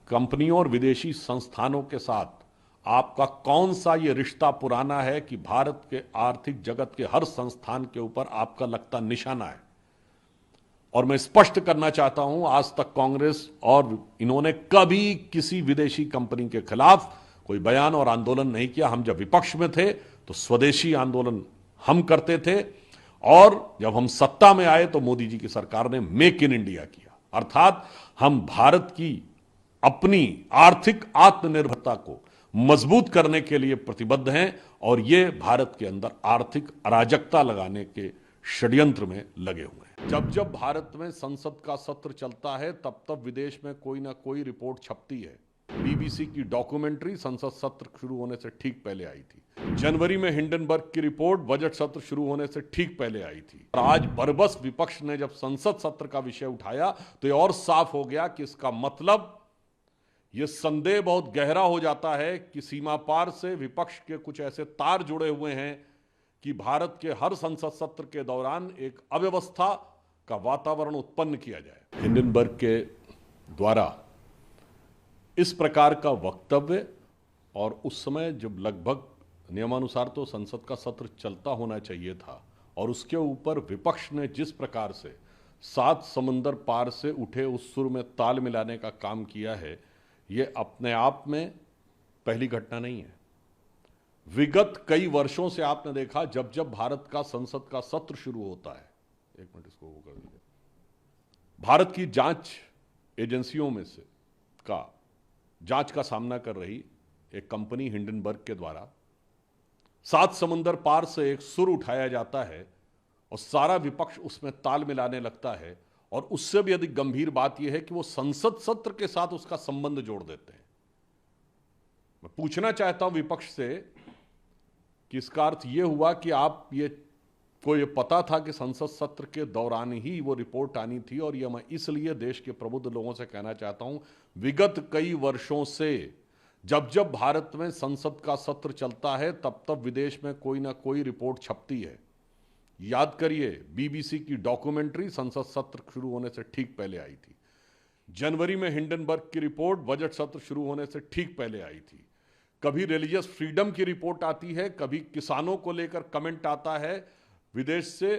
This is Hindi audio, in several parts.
कंपनियों और विदेशी संस्थानों के साथ आपका कौन सा ये रिश्ता पुराना है कि भारत के आर्थिक जगत के हर संस्थान के ऊपर आपका लगता निशाना है। और मैं स्पष्ट करना चाहता हूं, आज तक कांग्रेस और इन्होंने कभी किसी विदेशी कंपनी के खिलाफ कोई बयान और आंदोलन नहीं किया। हम जब विपक्ष में थे तो स्वदेशी आंदोलन हम करते थे, और जब हम सत्ता में आए तो मोदी जी की सरकार ने मेक इन इंडिया किया, अर्थात हम भारत की अपनी आर्थिक आत्मनिर्भरता को मजबूत करने के लिए प्रतिबद्ध हैं, और ये भारत के अंदर आर्थिक अराजकता लगाने के षड्यंत्र में लगे हुए हैं। जब जब भारत में संसद का सत्र चलता है तब तब विदेश में कोई ना कोई रिपोर्ट छपती है। बीबीसी की डॉक्यूमेंट्री संसद सत्र शुरू होने से ठीक पहले आई थी। जनवरी में हिंडनबर्ग की रिपोर्ट बजट सत्र शुरू होने से ठीक पहले आई थी। और आज बरबस विपक्ष ने जब संसद सत्र का विषय उठाया तो ये और साफ हो गया कि इसका मतलब ये संदेह बहुत गहरा हो जाता है कि सीमा पार से विपक्ष के कुछ ऐसे तार जुड़े हुए हैं कि भारत के हर संसद सत्र के दौरान एक अव्यवस्था का वातावरण उत्पन्न किया जाए। हिंडनबर्ग के द्वारा इस प्रकार का वक्तव्य, और उस समय जब लगभग नियमानुसार तो संसद का सत्र चलता होना चाहिए था, और उसके ऊपर विपक्ष ने जिस प्रकार से 7 समंदर पार से उठे उस सुर में ताल मिलाने का काम किया है, ये अपने आप में पहली घटना नहीं है। विगत कई वर्षों से आपने देखा जब जब भारत का संसद का सत्र शुरू होता है, एक मिनट इसको वो कर दीजिए, भारत की जांच एजेंसियों में से जांच का सामना कर रही एक कंपनी हिंडनबर्ग के द्वारा 7 समंदर पार से एक सुर उठाया जाता है और सारा विपक्ष उसमें ताल मिलाने लगता है, और उससे भी अधिक गंभीर बात यह है कि वो संसद सत्र के साथ उसका संबंध जोड़ देते हैं। मैं पूछना चाहता हूं विपक्ष से कि इसका अर्थ यह हुआ कि को ये पता था कि संसद सत्र के दौरान ही वो रिपोर्ट आनी थी, और ये मैं इसलिए देश के प्रबुद्ध लोगों से कहना चाहता हूं, विगत कई वर्षों से जब जब भारत में संसद का सत्र चलता है तब तब विदेश में कोई ना कोई रिपोर्ट छपती है। याद करिए, बीबीसी की डॉक्यूमेंट्री संसद सत्र शुरू होने से ठीक पहले आई थी। जनवरी में हिंडनबर्ग की रिपोर्ट बजट सत्र शुरू होने से ठीक पहले आई थी। कभी रिलीजियस फ्रीडम की रिपोर्ट आती है, कभी किसानों को लेकर कमेंट आता है विदेश से,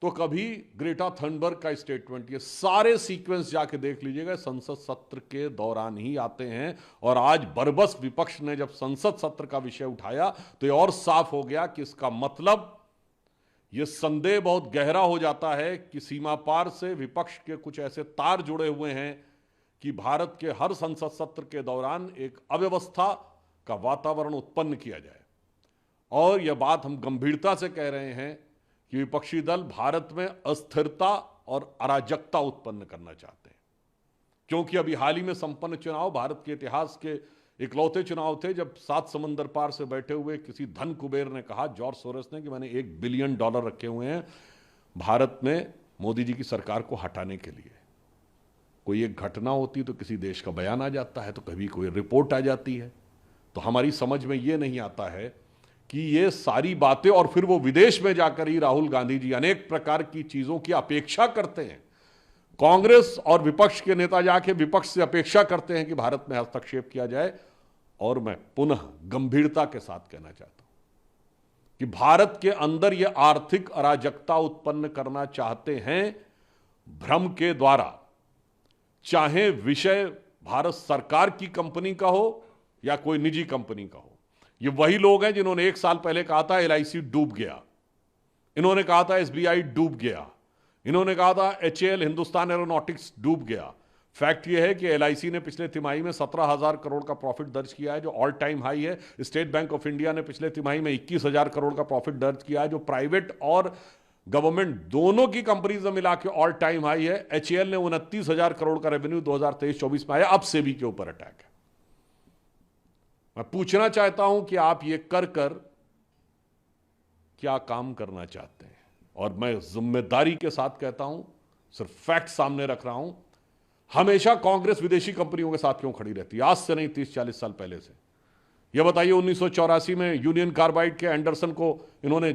तो कभी ग्रेटा थनबर्ग का स्टेटमेंट। ये सारे सीक्वेंस जाके देख लीजिएगा, संसद सत्र के दौरान ही आते हैं। और आज बरबस विपक्ष ने जब संसद सत्र का विषय उठाया तो ये और साफ हो गया कि इसका मतलब ये संदेह बहुत गहरा हो जाता है कि सीमा पार से विपक्ष के कुछ ऐसे तार जुड़े हुए हैं कि भारत के हर संसद सत्र के दौरान एक अव्यवस्था का वातावरण उत्पन्न किया जाए। और यह बात हम गंभीरता से कह रहे हैं कि विपक्षी दल भारत में अस्थिरता और अराजकता उत्पन्न करना चाहते हैं, क्योंकि अभी हाल ही में संपन्न चुनाव भारत के इतिहास के इकलौते चुनाव थे जब 7 समंदर पार से बैठे हुए किसी धन कुबेर ने कहा, जॉर्ज सोरोस ने, कि मैंने $1 बिलियन रखे हुए हैं भारत में मोदी जी की सरकार को हटाने के लिए। कोई एक घटना होती तो किसी देश का बयान आ जाता है, तो कभी कोई रिपोर्ट आ जाती है। तो हमारी समझ में ये नहीं आता है कि ये सारी बातें, और फिर वो विदेश में जाकर ही राहुल गांधी जी अनेक प्रकार की चीजों की अपेक्षा करते हैं। कांग्रेस और विपक्ष के नेता जाके विपक्ष से अपेक्षा करते हैं कि भारत में हस्तक्षेप किया जाए। और मैं पुनः गंभीरता के साथ कहना चाहता हूं कि भारत के अंदर ये आर्थिक अराजकता उत्पन्न करना चाहते हैं भ्रम के द्वारा, चाहे विषय भारत सरकार की कंपनी का हो या कोई निजी कंपनी का हो। ये वही लोग हैं जिन्होंने 1 साल पहले कहा था LIC डूब गया, इन्होंने कहा था SBI डूब गया, इन्होंने कहा था HAL हिंदुस्तान एरोनॉटिक्स डूब गया। फैक्ट ये है कि LIC ने पिछले तिमाही में 17,000 करोड़ का प्रॉफिट दर्ज किया है, जो ऑल टाइम हाई है। स्टेट बैंक ऑफ इंडिया ने पिछले तिमाही में 21,000 करोड़ का प्रॉफिट दर्ज किया है, जो प्राइवेट और गवर्नमेंट दोनों की कंपनीज में मिला के ऑल टाइम हाई है। HAL ने 29,000 करोड़ का रेवेन्यू 2023-24 में आया। अब सेबी के ऊपर अटैक है। मैं पूछना चाहता हूं कि आप ये कर क्या काम करना चाहते हैं? और मैं जिम्मेदारी के साथ कहता हूं, सिर्फ फैक्ट सामने रख रहा हूं। हमेशा कांग्रेस विदेशी कंपनियों के साथ क्यों खड़ी रहती है? आज से नहीं, 30-40 साल पहले से। यह बताइए, 1984 में यूनियन कार्बाइड के एंडरसन को इन्होंने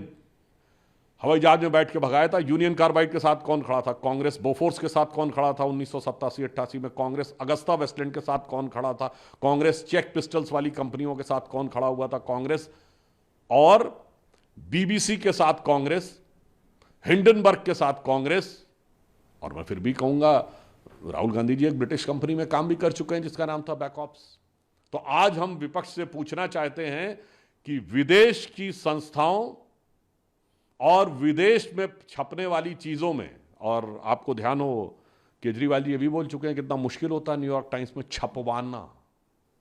हवाई जहाज में बैठ के भगाया था। यूनियन कार्बाइड के साथ कौन खड़ा था? कांग्रेस। बोफोर्स के साथ कौन खड़ा था 1987-88 में? कांग्रेस। अगस्ता वेस्टलैंड के साथ कौन खड़ा था? कांग्रेस। चेक पिस्टल्स वाली कंपनियों के साथ कौन खड़ा हुआ था? कांग्रेस। और बीबीसी के साथ कांग्रेस, हिंडनबर्ग के साथ कांग्रेस। और मैं फिर भी कहूंगा राहुल गांधी जी एक ब्रिटिश कंपनी में काम भी कर चुके हैं जिसका नाम था बैकऑप्स। तो आज हम विपक्ष से पूछना चाहते हैं कि विदेश की संस्थाओं और विदेश में छपने वाली चीजों में, और आपको ध्यान हो केजरीवाल जी ये भी बोल चुके हैं कितना मुश्किल होता है न्यूयॉर्क टाइम्स में छपवाना,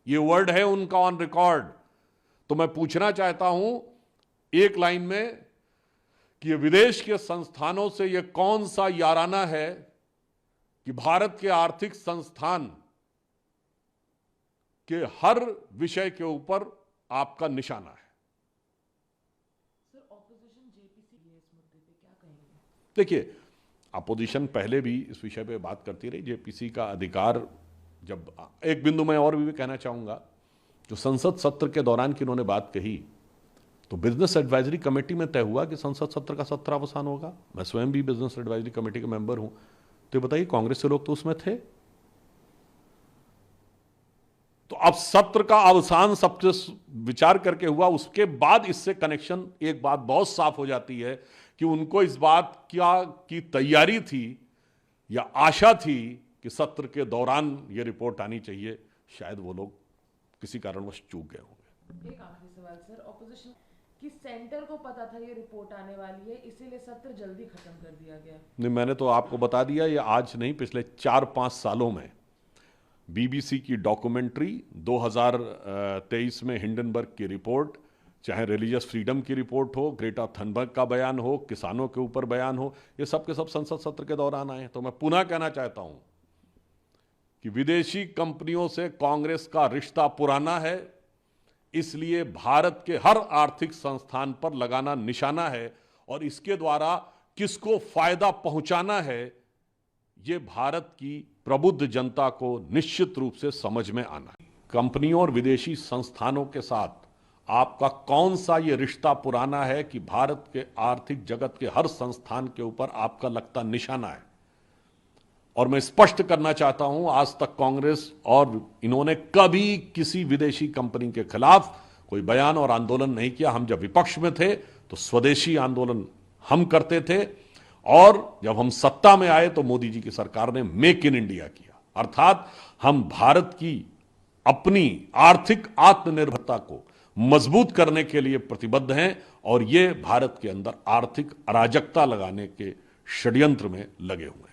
ये वर्ड है उनका ऑन रिकॉर्ड। तो मैं पूछना चाहता हूं एक लाइन में कि ये विदेश के संस्थानों से ये कौन सा याराना है कि भारत के आर्थिक संस्थान के हर विषय के ऊपर आपका निशाना है। सर, ऑपोजिशन जेपीसी इस मुद्दे पे क्या कहेंगे? देखिए, अपोजिशन पहले भी इस विषय पे बात करती रही। जेपीसी का अधिकार, जब एक बिंदु में और भी कहना चाहूंगा, जो संसद सत्र के दौरान की उन्होंने बात कही, तो बिजनेस एडवाइजरी कमेटी में तय हुआ कि संसद सत्र का सत्रावसान होगा। मैं स्वयं भी बिजनेस एडवाइजरी कमेटी का मेंबर हूं। तो बताइए, कांग्रेस के लोग तो उसमें थे। तो अब सत्र का अवसान सबसे विचार करके हुआ, उसके बाद इससे कनेक्शन, एक बात बहुत साफ हो जाती है कि उनको इस बात की तैयारी थी या आशा थी कि सत्र के दौरान यह रिपोर्ट आनी चाहिए। शायद वो लोग किसी कारणवश चूक गए होंगे। एक आखिरी सवाल सर, ऑपोजिशन कि सेंटर को पता था ये रिपोर्ट आने वाली है, इसीलिए सत्र जल्दी खत्म कर दिया गया। नहीं, मैंने तो आपको बता दिया, ये आज नहीं, पिछले 4-5 सालों में बीबीसी की डॉक्यूमेंट्री, 2023 में हिंडनबर्ग की रिपोर्ट, चाहे रिलीजियस फ्रीडम की रिपोर्ट हो, ग्रेटा थनबर्ग का बयान हो, किसानों के ऊपर बयान हो, ये सब के सब संसद सत्र के दौरान आए। तो मैं पुनः कहना चाहता हूं कि विदेशी कंपनियों से कांग्रेस का रिश्ता पुराना है, इसलिए भारत के हर आर्थिक संस्थान पर लगाना निशाना है, और इसके द्वारा किसको फायदा पहुंचाना है, यह भारत की प्रबुद्ध जनता को निश्चित रूप से समझ में आना है। कंपनियों और विदेशी संस्थानों के साथ आपका कौन सा यह रिश्ता पुराना है कि भारत के आर्थिक जगत के हर संस्थान के ऊपर आपका लगता निशाना है। और मैं स्पष्ट करना चाहता हूं, आज तक कांग्रेस और इन्होंने कभी किसी विदेशी कंपनी के खिलाफ कोई बयान और आंदोलन नहीं किया। हम जब विपक्ष में थे तो स्वदेशी आंदोलन हम करते थे, और जब हम सत्ता में आए तो मोदी जी की सरकार ने मेक इन इंडिया किया, अर्थात हम भारत की अपनी आर्थिक आत्मनिर्भरता को मजबूत करने के लिए प्रतिबद्ध हैं, और ये भारत के अंदर आर्थिक अराजकता लगाने के षड्यंत्र में लगे हुए हैं।